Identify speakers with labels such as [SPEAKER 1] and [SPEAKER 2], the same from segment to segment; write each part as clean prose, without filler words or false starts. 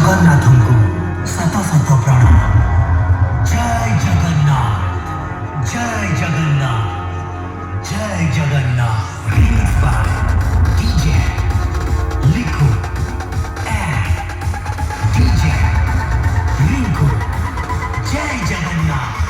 [SPEAKER 1] ଜଗନ୍ନାଥଙ୍କୁ ଶତ ଶତ ପ୍ରଣାମ। ଜୟ ଜଗନ୍ନାଥ, ଜୟ ଜଗନ୍ନାଥ, ଜୟ Jagannath. Remix by DJ Liku and DJ Rinku। जय जगन्नाथ।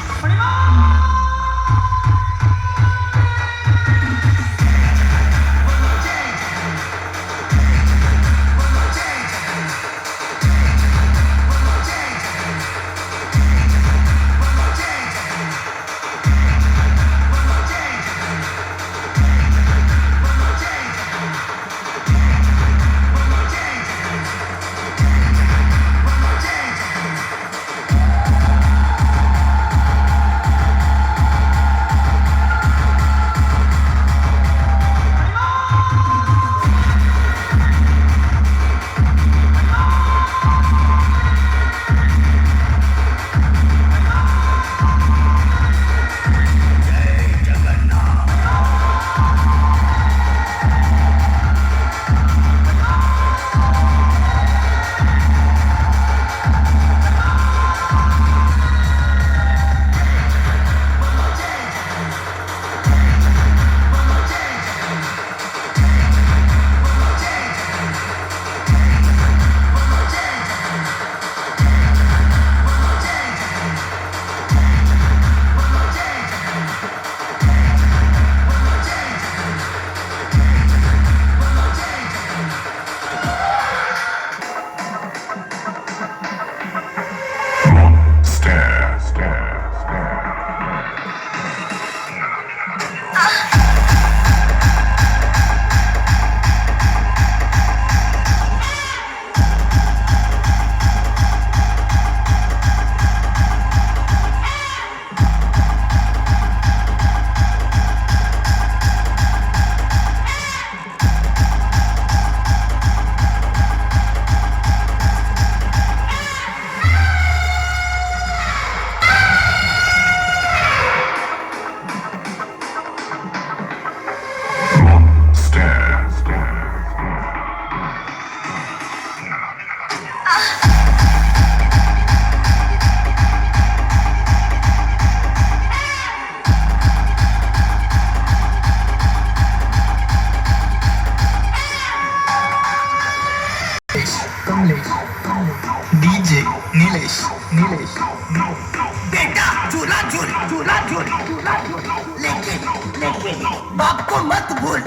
[SPEAKER 2] डीजे नीलेश नीलेश
[SPEAKER 1] बेटा झूला झूल झूला झूल झूला झूल, लेकिन बाप को मत भूल।